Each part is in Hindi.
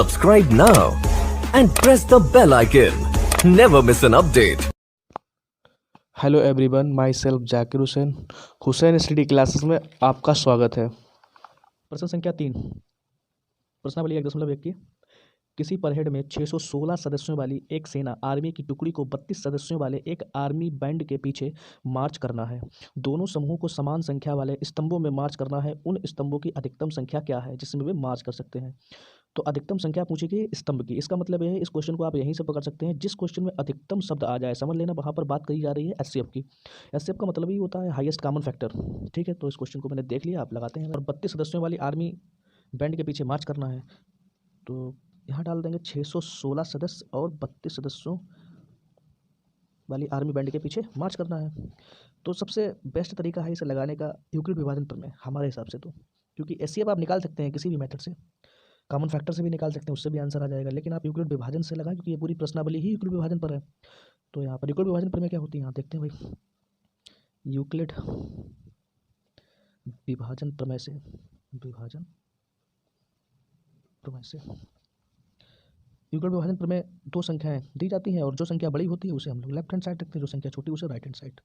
Subscribe now and press the bell icon. Never miss an update. Hello everyone, my self Zakir Hussain Hussain study classes में आपका स्वागत है। प्रश्न संख्या 3, प्रश्नावली 1.1 की किसी परहेड में 616 सदस्यों वाली एक सेना आर्मी की टुकड़ी को 32 सदस्यों वाले एक आर्मी बैंड के पीछे मार्च करना है। दोनों समूहों को समान संख्या वाले स्तंभों में मार्च करना है। उन स्तंभों की अधिकतम संख्या क्या है जिसमें वे मार्च कर सकते हैं? तो अधिकतम संख्या पूछेगी स्तंभ की। इसका मतलब यह है, इस क्वेश्चन को आप यहीं से पकड़ सकते हैं, जिस क्वेश्चन में अधिकतम शब्द आ जाए समझ लेना वहाँ पर बात करी जा रही है एचसीएफ की। एचसीएफ का मतलब ही होता है हाईएस्ट कॉमन फैक्टर। ठीक है, तो इस क्वेश्चन को मैंने देख लिया, आप लगाते हैं। और 32 सदस्यों वाली आर्मी बैंड के पीछे मार्च करना है, तो यहाँ डाल देंगे 616 सदस्य और 32 सदस्यों वाली आर्मी बैंड के पीछे मार्च करना है। तो सबसे बेस्ट तरीका है इसे लगाने का यूक्लिड विभाजन प्रमेय हमारे हिसाब से, तो क्योंकि एचसीएफ आप निकाल सकते हैं किसी भी मेथड से, कॉमन फैक्टर से भी निकाल सकते हैं, उससे भी आंसर आ जाएगा, लेकिन आप यूक्लिड विभाजन से लगाएं क्योंकि ये पूरी प्रश्नावली ही यूक्लिड विभाजन पर है। तो यहाँ पर यूक्लिड विभाजन प्रमेय क्या होती है, यहाँ देखते हैं भाई। यूक्लिड विभाजन प्रमेय से यूक्लिड विभाजन प्रमेय दो संख्याएं दी जाती हैं और जो संख्या बड़ी होती है उसे हम लोग लेफ्ट हैंड साइड रखते हैं, जो संख्या छोटी उसे राइट हैंड साइड।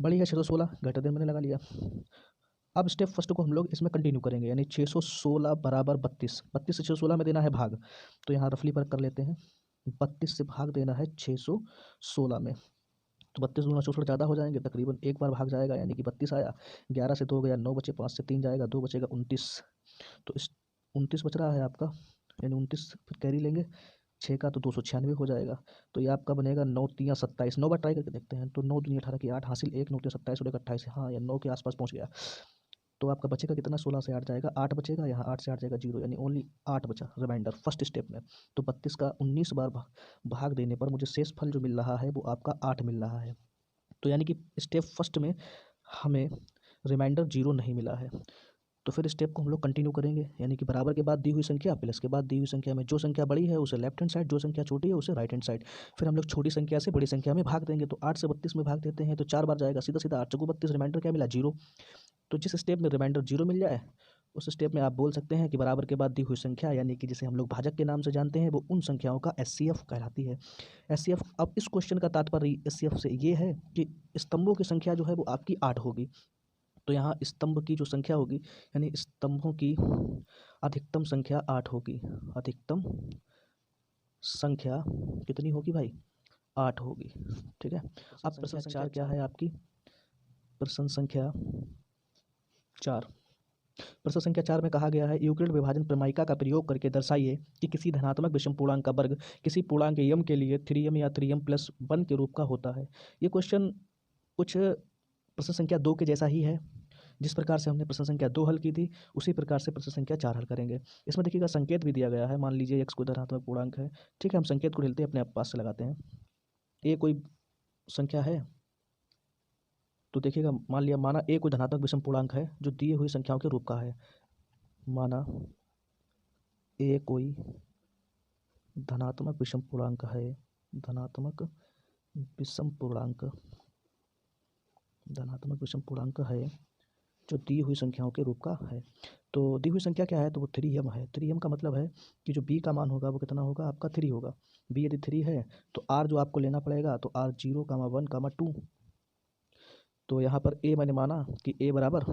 बड़ी है 616, ग्रेटर देन मैंने लगा लिया। अब स्टेप फर्स्ट को हम लोग इसमें कंटिन्यू करेंगे, यानी 616 बराबर 32 से 616 में देना है भाग, तो यहाँ रफली वर्क कर लेते हैं। 32 से भाग देना है 616 में, तो 32 गुना 64 ज़्यादा हो जाएंगे, तकरीबन एक बार भाग जाएगा, यानी कि 32 आया। 11 से 2 गया, 9 बचे, 5 से 3 जाएगा, 2 बचेगा 29। तो इस 29 बच रहा है आपका, यानी 29 फिर कैरी लेंगे 6 का, तो 296 हो जाएगा। तो ये आपका बनेगा 9 3 27। 9 बार ट्राई करके देखते हैं, तो 9 दूनी 18 की 8 हासिल, 1 9 3 27 और 1 28, हाँ या 9 के आसपास पहुँच गया। तो आपका बचेगा कितना, 16 से 8 जाएगा, 8 बचेगा, यहाँ 8 से 8 जाएगा 0, यानी ओनली 8 बचा रिमाइंडर फर्स्ट स्टेप में। तो 32 का 19 बार भाग देने पर मुझे शेष फल जो मिल रहा है वो आपका 8 मिल रहा है। तो यानी कि स्टेप फर्स्ट में हमें रिमाइंडर 0 नहीं मिला है। तो फिर स्टेप को हम लोग कंटिन्यू करेंगे, यानी कि बराबर के बाद दी हुई संख्या प्लस के बाद दी हुई संख्या में जो संख्या बड़ी है उसे लेफ्ट हैंड साइड, जो संख्या छोटी है उसे राइट हैंड साइड। फिर हम लोग छोटी संख्या से बड़ी संख्या में भाग देंगे, तो 8 से 32 में भाग देते हैं तो 4 बार जाएगा, सीधा सीधा 8 चौको 32, रिमाइंडर क्या मिला 0। तो जिस स्टेप में रिमाइंडर 0 मिल जाए उस स्टेप में आप बोल सकते हैं कि बराबर के बाद दी हुई संख्या, यानी कि जिसे हम लोग भाजक के नाम से जानते हैं, वो उन संख्याओं का एचसीएफ कहलाती है। एचसीएफ, अब इस क्वेश्चन का तात्पर्य एचसीएफ से ये है कि स्तंभों की संख्या जो है वो आपकी 8 होगी। तो यहाँ स्तंभ की जो संख्या होगी, यानी स्तंभों की अधिकतम संख्या 8 होगी। अधिकतम संख्या कितनी होगी भाई, 8 होगी। ठीक है, अब प्रश्न 4 क्या है आपकी, प्रश्न संख्या 4। प्रश्न संख्या 4 में कहा गया है, यूक्लिड विभाजन प्रमेयिका का प्रयोग करके दर्शाइए कि किसी धनात्मक विषम पूर्णांक का वर्ग किसी पूर्णांक m के लिए 3m या 3m+1 के रूप का होता है। ये क्वेश्चन कुछ प्रश्न संख्या 2 के जैसा ही है। जिस प्रकार से हमने प्रश्न संख्या 2 हल की थी उसी प्रकार से प्रश्न संख्या 4 हल करेंगे। इसमें देखिएगा संकेत भी दिया गया है, मान लीजिए x कोई धनात्मक पूर्णांक है। ठीक है, हम संकेत को ढेलते हैं, अपने पास से लगाते हैं। a कोई संख्या है, तो देखिएगा मान लिया, माना a कोई धनात्मक विषम पूर्णांक है जो दिए हुई संख्याओं के रूप का है। माना a कोई धनात्मक विषम पूर्णांक है, धनात्मक विषम पूर्णांक है जो दी हुई संख्याओं के रूप का है। तो दी हुई संख्या क्या है, तो वो 3m है। 3m का मतलब है कि जो b का मान होगा वो कितना होगा, आपका 3 होगा। b यदि 3 है तो r जो आपको लेना पड़ेगा, तो r 0, 1, 2। तो यहाँ पर a मैंने माना कि a बराबर,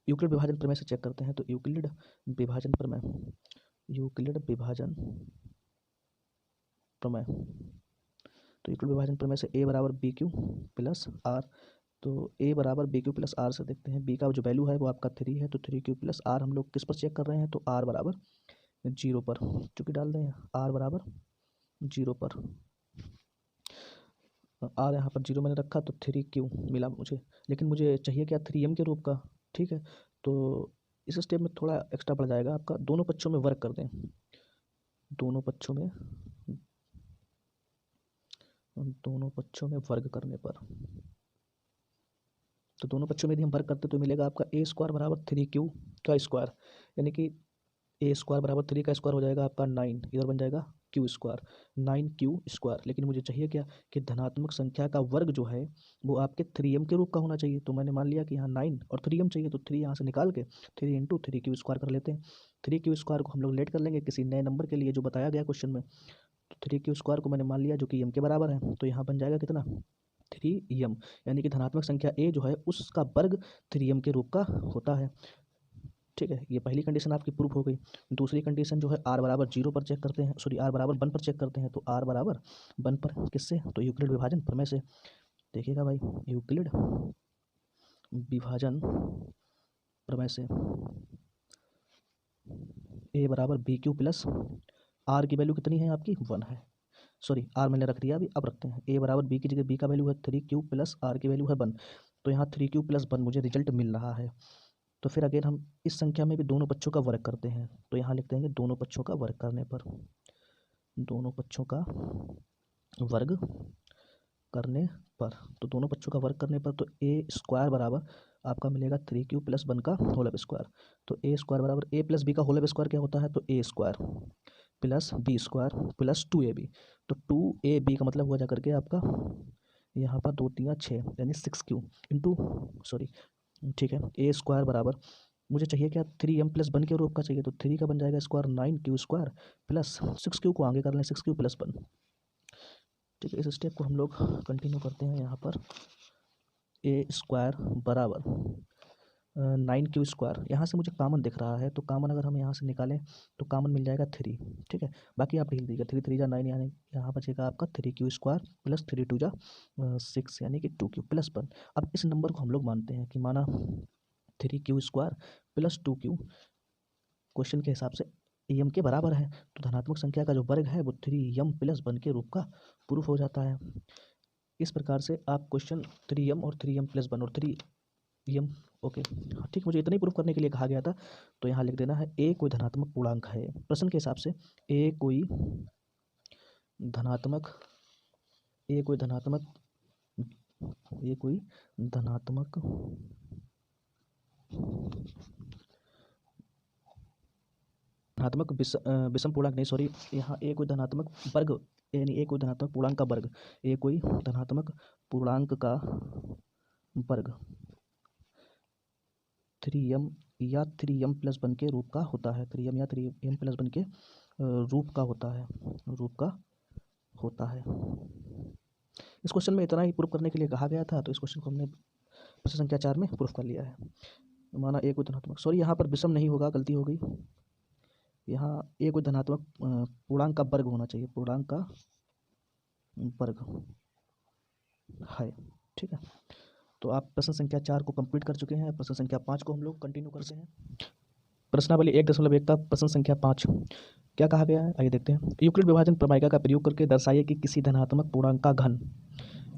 यूक्लिड विभाजन प्रमेय से चेक करते हैं, तो यूक्लिड विभाजन प्रमेय तो यूक्लिड विभाजन प्रमेय से a बराबर BQ प्लस R। तो a बराबर BQ प्लस R से देखते हैं, b का जो वैल्यू है वो आपका 3 है, तो 3Q प्लस R हम लोग किस पर चेक कर रहे हैं, तो R बराबर 0 पर, चूँकि डाल दें R बराबर 0 पर। R यहाँ पर 0 मैंने रखा तो 3Q मिला मुझे, लेकिन मुझे चाहिए क्या, 3M के रूप का। ठीक है, तो इस स्टेप में थोड़ा एक्स्ट्रा बढ़ जाएगा आपका, दोनों पक्षों में वर्क कर दें। दोनों पक्षों में वर्ग करने पर, तो दोनों पक्षों में यदि हम वर्ग करते तो मिलेगा आपका a² बराबर 3Q का स्क्वायर, यानी कि a² बराबर 3 का स्क्वायर हो जाएगा आपका 9, इधर बन जाएगा क्यू स्क्वायर, 9Q²। लेकिन मुझे चाहिए क्या कि धनात्मक संख्या का वर्ग जो है वो आपके 3m के रूप का होना चाहिए। तो मैंने मान लिया कि यहाँ 9 और 3m चाहिए, तो 3 यहाँ से निकाल के 3 × 3Q² कर लेते हैं। 3Q² को हम लोग लेट कर लेंगे किसी नए नंबर के लिए जो बताया गया क्वेश्चन में। तो 3Q² को मैंने मान लिया जो कि m के बराबर है, तो यहाँ बन जाएगा कितना 3m, यानी कि धनात्मक संख्या a जो है उसका वर्ग 3m के रूप का होता है। ठीक है, ये पहली कंडीशन आपकी प्रूफ हो गई। दूसरी कंडीशन जो है r बराबर 0 पर चेक करते हैं, सॉरी r बराबर 1 पर चेक करते हैं। तो r बराबर 1 पर किससे, तो यूक्लिड विभाजन प्रमेय से। देखिएगा भाई, यूक्लिड विभाजन प्रमेय से a बराबर BQ प्लस r की वैल्यू कितनी है आपकी 1 है, सॉरी r मैंने रख दिया अभी, अब रखते हैं a बराबर b की जगह b का वैल्यू है 3Q प्लस r की वैल्यू है 1। तो यहाँ 3Q प्लस 1 मुझे रिजल्ट मिल रहा है। तो फिर अगेन हम इस संख्या में भी दोनों पक्षों का वर्ग करते हैं। तो यहाँ लिख देंगे दोनों पक्षों का वर्ग करने पर, दोनों पक्षों का वर्ग करने पर, तो दोनों पक्षों का वर्ग करने पर तो a² बराबर आपका मिलेगा 3Q प्लस 1 का होल स्क्वायर। तो a² बराबर a प्लस b का होल स्क्वायर क्या होता है, तो a² plus b² plus 2ab। तो 2ab का मतलब हुआ जा करके आपका यहाँ पर 2 3 6 यानी 6Q इंटू, सॉरी ठीक है, a² बराबर मुझे चाहिए क्या 3m प्लस 1 के रूप का चाहिए। तो 3 का बन जाएगा स्क्वायर 9Q² प्लस 6Q को आगे कर लें 6Q प्लस 1। ठीक है, इस स्टेप को हम लोग कंटिन्यू करते हैं। यहाँ पर a² बराबर 9Q², यहाँ से मुझे कॉमन दिख रहा है, तो कॉमन अगर हम यहाँ से निकालें तो कॉमन मिल जाएगा 3। ठीक है, बाकी आप लिख दीजिएगा 3 3 जा 9, यानी यहाँ बचेगा आपका 3Q² प्लस 3 2 जा 6 यानी कि 2Q प्लस 1। अब इस नंबर को हम लोग मानते हैं कि माना 3Q² प्लस 2Q क्वेश्चन के हिसाब से m के बराबर है, तो धनात्मक संख्या का जो वर्ग है वो 3m प्लस 1 के रूप का प्रूफ हो जाता है। इस प्रकार से आप क्वेश्चन 3m और 3m प्लस 1 और 3m, ओके ठीक, मुझे इतना ही प्रूफ करने के लिए कहा गया था। तो यहाँ लिख देना है a कोई धनात्मक पूर्णांक है, प्रश्न के हिसाब से a कोई धनात्मक विषम पूर्णांक नहीं, सॉरी, यहाँ a कोई धनात्मक वर्ग, यानी a कोई धनात्मक पूर्णांक का वर्ग, a कोई धनात्मक पूर्णांक का वर्ग 3m या 3m प्लस 1 के रूप का होता है, 3m या 3m प्लस 1 के रूप का होता है। इस क्वेश्चन में इतना ही प्रूफ करने के लिए कहा गया था, तो इस क्वेश्चन को हमने प्रश्न संख्या 4 में प्रूफ कर लिया है। माना a कोई धनात्मक, सॉरी यहाँ पर विषम नहीं होगा, गलती हो गई, यहाँ a कोई धनात्मक पूर्णांक का वर्ग होना चाहिए, पूर्णांक का वर्ग है। ठीक है, तो आप प्रश्न संख्या 4 को कंप्लीट कर चुके हैं। प्रश्न संख्या 5 को हम लोग कंटिन्यू करते हैं। प्रश्नावली 1.1 का प्रश्न संख्या 5 क्या कहा गया है, आइए देखते हैं। यूक्लिड विभाजन प्रमेय का प्रयोग करके दर्शाइए कि किसी धनात्मक पूर्णांक का घन,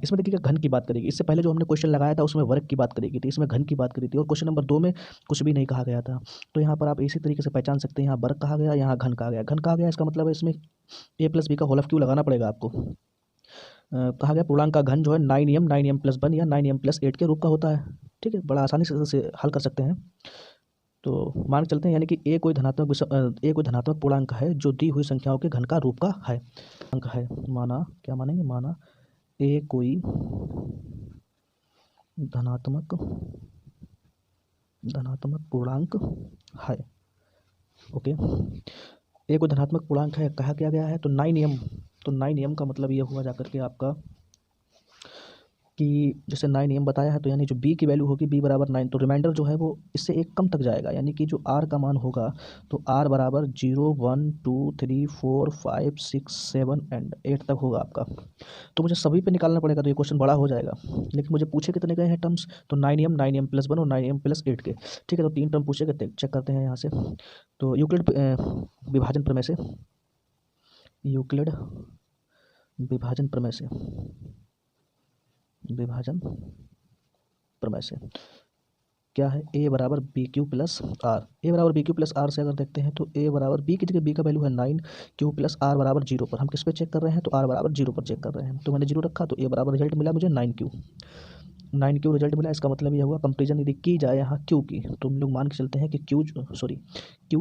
इसमें देखिएगा घन की बात करेगी। इससे पहले जो हमने क्वेश्चन लगाया था उसमें वर्ग की बात करेगी थी, इसमें घन की बात करी थी, और क्वेश्चन नंबर 2 में कुछ भी नहीं कहा गया था। तो यहाँ पर आप इसी तरीके से पहचान सकते हैं, यहाँ वर्ग कहा गया, यहाँ घन कहा गया। घन कहा गया इसका मतलब है इसमें a प्लस b का होल क्यू लगाना पड़ेगा आपको। कहा गया पूर्णांक का घन जो है 9m प्लस 1 या 9m प्लस 8 के रूप का होता है। ठीक है, बड़ा आसानी से हल कर सकते हैं। तो मान के चलते हैं, यानी कि a कोई धनात्मक पूर्णांक है जो दी हुई संख्याओं के घन का रूप का है, अंक है। माना क्या मानेंगे, माना a कोई धनात्मक पूर्णांक है। ओके, a कोई धनात्मक पूर्णांक है, कहा क्या गया है, तो 9m, तो 9m का मतलब ये हुआ जाकर के आपका कि जैसे 9m बताया है, तो यानी जो b की वैल्यू होगी b बराबर 9, तो रिमाइंडर जो है वो इससे एक कम तक जाएगा, यानी कि जो r का मान होगा तो r बराबर 0 1 2 3 4 5 6 7 एंड 8 तक होगा आपका। तो मुझे सभी पे निकालना पड़ेगा, तो ये क्वेश्चन बड़ा हो जाएगा। लेकिन मुझे पूछे कितने गए हैं टर्म्स, तो 9m प्लस 1 और 9m प्लस 8 के। ठीक है, तो 3 टर्म पूछे गए, चेक करते हैं यहाँ से। तो यूक्लिड विभाजन प्रमेय से, यूक्लिड विभाजन प्रमेय से क्या है, a बराबर BQ प्लस R। a बराबर BQ प्लस R से अगर देखते हैं तो a बराबर b की जगह b का वैल्यू है 9Q प्लस R बराबर 0 पर। हम किस पे चेक कर रहे हैं, तो R बराबर 0 पर चेक कर रहे हैं। तो मैंने 0 रखा, तो a बराबर रिजल्ट मिला मुझे 9Q रिजल्ट मिला। इसका मतलब ये हुआ कंपेरिजन यदि की जाए यहाँ Q की, तो हम लोग मान के चलते हैं कि Q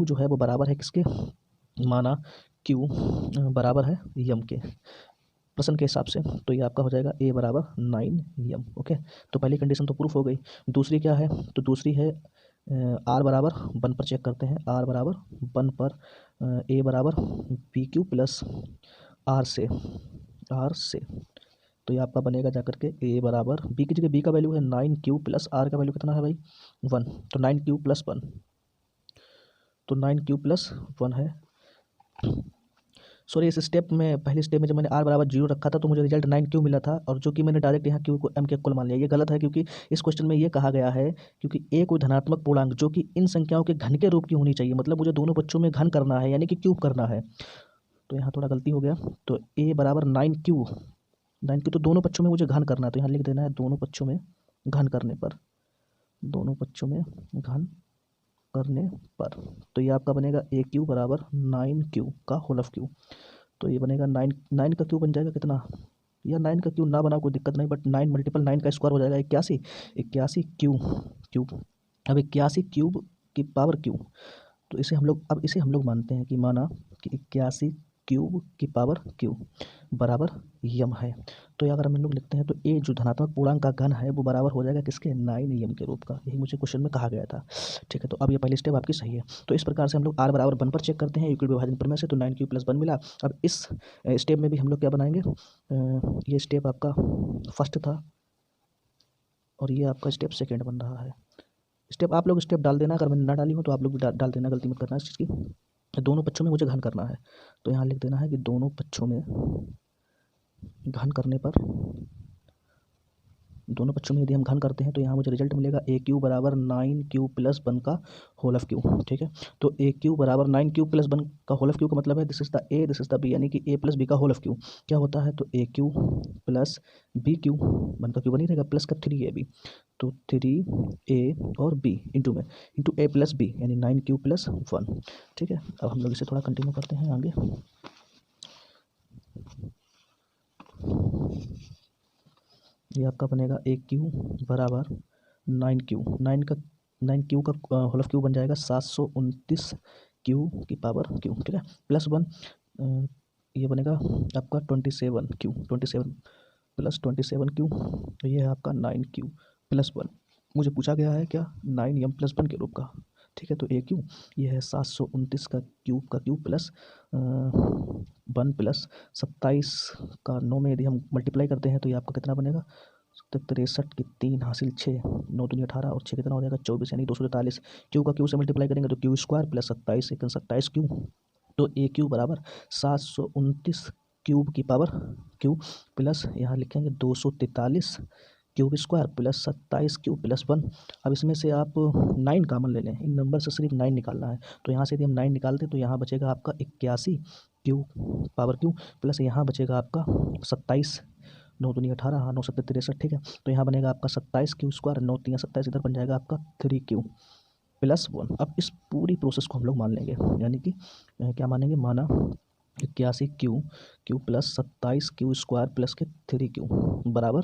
जो है वो बराबर है किसके, माना क्यू बराबर है यम के प्रश्न के हिसाब से, तो ये आपका हो जाएगा ए बराबर 9 यम। ओके, तो पहली कंडीशन तो प्रूफ हो गई। दूसरी क्या है, तो दूसरी है आर बराबर 1 पर चेक करते हैं। आर बराबर 1 पर ए बराबर बी क्यू प्लस आर से तो ये आपका बनेगा जाकर के ए बराबर बी की जगह बी का वैल्यू है 9 क्यू प्लस आर का वैल्यू कितना है भाई 1, तो 9 क्यू प्लस 1, तो 9 क्यू प्लस 1 है। सॉरी, इस स्टेप में पहले स्टेप में जब मैंने आर बराबर 0 रखा था तो मुझे रिजल्ट 9 क्यू मिला था, और जो कि मैंने डायरेक्ट यहाँ क्यू को एम के इक्वल मान लिया। ये गलत है, क्योंकि इस क्वेश्चन में ये कहा गया है क्योंकि ए कोई धनात्मक पूर्णांक जो कि इन संख्याओं के घन के रूप की होनी चाहिए, मतलब मुझे दोनों बच्चों में घन करना है, यानी कि क्यूब करना है। तो यहाँ थोड़ा गलती हो गया, तो ए बराबर 9 क्यू तो दोनों पक्षों में मुझे घन करना है, तो यहाँ लिख देना है दोनों पक्षों में घन करने पर, दोनों पक्षों में घन करने पर, तो ये आपका बनेगा ए क्यू बराबर 9 क्यू का होल ऑफ क्यू। तो ये बनेगा 9 का क्यू बन जाएगा कितना, या 9 का क्यू ना बना कोई दिक्कत नहीं, बट 9 मल्टीपल 9 का स्क्वायर हो जाएगा 81 क्यूब। अब 81 क्यूब की पावर क्यू, तो इसे हम लोग, अब इसे हम लोग मानते हैं कि माना कि 81 क्यूब की पावर क्यू बराबर यम है। तो अगर हम लोग लिखते हैं तो ए जो धनात्मक पूर्णांक का घन है वो बराबर हो जाएगा किसके 9 यम के रूप का। यही मुझे क्वेश्चन में कहा गया था। ठीक है, तो अब ये पहली स्टेप आपकी सही है। तो इस प्रकार से हम लोग आर बराबर 1 पर चेक करते हैं यूक्लिड विभाजन प्रमेय से, तो 9 क्यू प्लस 1 मिला। अब इस स्टेप में भी हम लोग क्या बनाएंगे, ये स्टेप आपका फर्स्ट था और ये आपका स्टेप सेकेंड बन रहा है। स्टेप आप लोग स्टेप डाल देना, अगर मैंने ना डाली हो तो आप लोग भी डाल देना, गलती मत करना इस चीज़ की। दोनों पक्षों में मुझे घन करना है, तो यहाँ लिख देना है कि दोनों पक्षों में घन करने पर, दोनों पक्षों में यदि हम घन करते हैं तो यहाँ मुझे रिजल्ट मिलेगा ए क्यू बराबर 9 क्यू प्लस 1 का होल ऑफ क्यू। ठीक है, तो ए क्यू बराबर 9 क्यू प्लस 1 का होल ऑफ क्यू का मतलब है this is the A, this is the B, यानी कि ए प्लस बी का होल ऑफ क्यू क्या होता है, तो A Q plus B Q, 1 का क्यू बनी रहेगा, प्लस का 3ab, तो 3a और b इंटू ए प्लस बी, यानी 9 क्यू प्लस 1। ठीक है, अब हम लोग इसे थोड़ा कंटिन्यू करते हैं आगे। ये आपका बनेगा ए क्यू बराबर 9 क्यू का होल ऑफ क्यू बन जाएगा 729 क्यू की पावर क्यू। ठीक है, +1 ये बनेगा आपका 27 प्लस 27 क्यू, तो ये है आपका 9 क्यू प्लस 1। मुझे पूछा गया है क्या 9m+1 के रूप का। ठीक है, तो ए क्यू ये है 729 का क्यूब प्लस 1 प्लस 27 का 9 में यदि हम मल्टीप्लाई करते हैं तो ये आपका कितना बनेगा 63 की 3 हासिल 6, 9 दूनी 18 और 6 कितना हो जाएगा 24, यानी 243। क्यू का क्यू से मल्टीप्लाई करेंगे तो क्यू स्क्वायर प्लस 27 एक 27 क्यू, तो ए क्यू बराबर 729 क्यूब की पावर क्यू प्लस यहाँ लिखेंगे 243 cube square plus 27 Q plus 1। अब इसमें से आप 9 कॉमन ले लें, इन नंबर से सिर्फ 9 निकालना है, तो यहाँ से यदि हम 9 निकालते तो यहाँ बचेगा आपका 81 क्यू पावर क्यू प्लस यहाँ बचेगा आपका 27, 9 दूनी 18, हाँ 9 7 63। ठीक है, तो यहाँ बनेगा आपका 27 क्यू स्क्वायर, 9 3 27, इधर बन जाएगा आपका 3 क्यू प्लस 1। अब इस पूरी प्रोसेस को हम लोग मान लेंगे, यानी कि क्या मानेंगे, माना 81 Q plus 27 Q square plus के 3 क्यू बराबर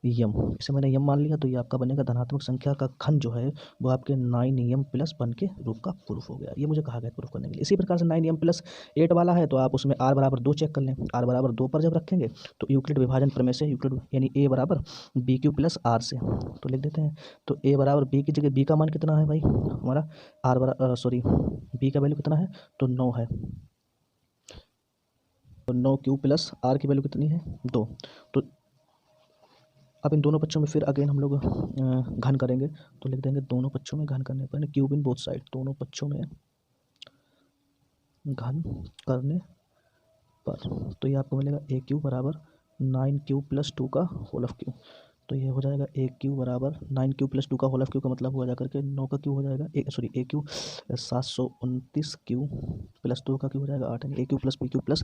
यम। इसे मैंने यम मान लिया, तो ये आपका बनेगा धनात्मक संख्या का घन जो है वो आपके 9m+1 के रूप का प्रूफ हो गया। ये मुझे कहा गया प्रूफ करने के लिए। इसी प्रकार से 9m+8 वाला है, तो आप उसमें r बराबर 2 चेक कर लें। r बराबर 2 पर जब रखेंगे तो यूक्लिड विभाजन प्रमेय से यूक्लिड यानी a बराबर बी क्यू प्लस आर से, तो लिख देते हैं, तो a बराबर b की जगह b का मान कितना है भाई हमारा r बराबर b का वैल्यू कितना है, तो 9 है, तो 9 क्यू प्लस आर की वैल्यू कितनी है 2। तो अब इन दोनों पक्षों में फिर अगेन हम लोग घन करेंगे, तो लिख देंगे दोनों पक्षों में घन करने पर, क्यूब इन बोथ साइड, दोनों पक्षों में घन करने पर, तो ये आपको मिलेगा ए क्यू बराबर 9 क्यू+2 का होल ऑफ क्यू। तो ये हो जाएगा ए क्यू बराबर 9 क्यू+2 का होल ऑफ क्यू का मतलब हुआ जा करके 9 का क्यू हो जाएगा ए क्यू 729 क्यू+2 का क्यू हो जाएगा 8, यानी a Q plus B cube plus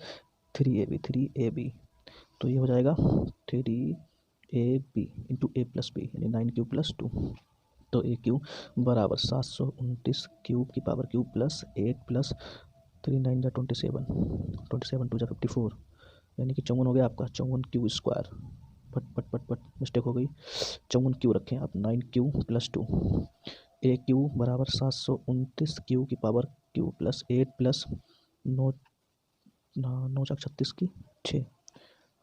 3ab। तो ये हो जाएगा 3ab इंटू ए प्लस बी, यानी 9 क्यू+2। तो ए क्यू बराबर 729 क्यूब की पावर क्यूब प्लस 8 प्लस 3 9 जा 27, 27 2 जा 54, यानी कि 54 हो गया आपका 54 क्यू स्क्वायर। पट मिस्टेक हो गई, 54 क्यू रखें आप, 9 क्यू+2। ए क्यू बराबर 729 क्यू की पावर क्यू प्लस 8 प्लस 9 9 चौक 36 की 6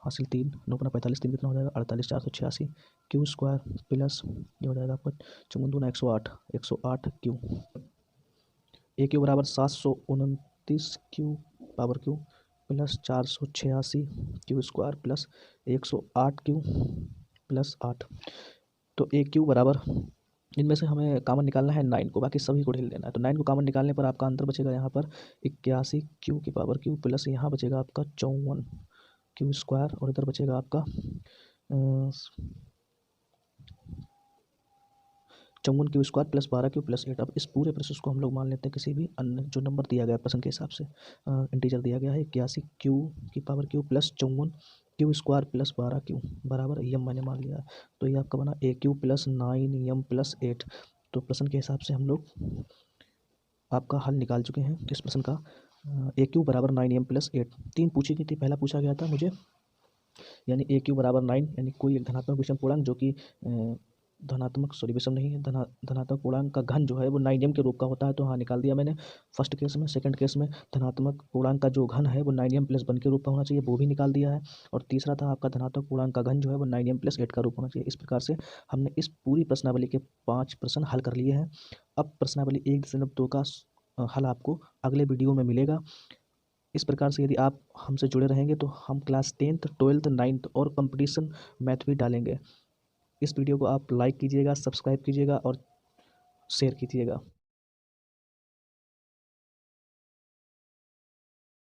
हासिल 3 9 पंजा 45 3 कितना हो जाएगा 48 486 क्यू स्क्वायर प्लस ये हो जाएगा आपका चौगुन दूना 108 क्यू ए क्यू बराबर 729 Q power Q plus 486 Q square plus 108 Q plus 8। तो ए क्यू बराबर इनमें से हमें कॉमन निकालना है 9 को, बाकी सभी को ढील देना है। तो 9 को कॉमन निकालने पर आपका आंसर बचेगा यहाँ पर 81 क्यू की पावर क्यू प्लस यहाँ बचेगा आपका 54 क्यू स्क्वायर और इधर बचेगा आपका 54 Q square plus 12 Q plus 8। अब इस पूरे प्रोसेस को हम लोग मान लेते हैं किसी भी अन्य जो नंबर दिया गया है प्रश्न के हिसाब से, इंटीजर दिया गया है 81 क्यू की power Q plus 54 Q square plus 12 Q बराबर यम मैंने मान लिया। तो ये आपका बना ए क्यू प्लस 9 यम प्लस 8। तो प्रश्न के हिसाब से हम लोग आपका हल निकाल चुके हैं इस प्रश्न का। ए क्यू बराबर 9 एम प्लस 8 3 पूछी गई थी। पहला पूछा गया था मुझे यानी ए क्यू बराबर 9 यानी कोई एक धनात्मक विषम पूर्णांक जो कि धनात्मक विषम नहीं है, धनात्मक पूर्णांक का घन जो है वो 9 एम के रूप का होता है। तो हाँ निकाल दिया मैंने फर्स्ट केस में। सेकंड केस में धनात्मक पूर्णांक का जो घन है वो 9 एम प्लस 1 के रूप का होना चाहिए, वो भी निकाल दिया है। और तीसरा था आपका धनात्मक पूर्णांक का घन जो है वो 9 एम प्लस 8 का रूप होना चाहिए। इस प्रकार से हमने इस पूरी प्रश्नावली के 5 प्रश्न हल कर लिए हैं। अब प्रश्नावली 1.2 का हल आपको अगले वीडियो में मिलेगा। इस प्रकार से यदि आप हमसे जुड़े रहेंगे तो हम क्लास 10th 12th 9th और कंपटीशन मैथ भी डालेंगे। इस वीडियो को आप लाइक कीजिएगा, सब्सक्राइब कीजिएगा और शेयर कीजिएगा।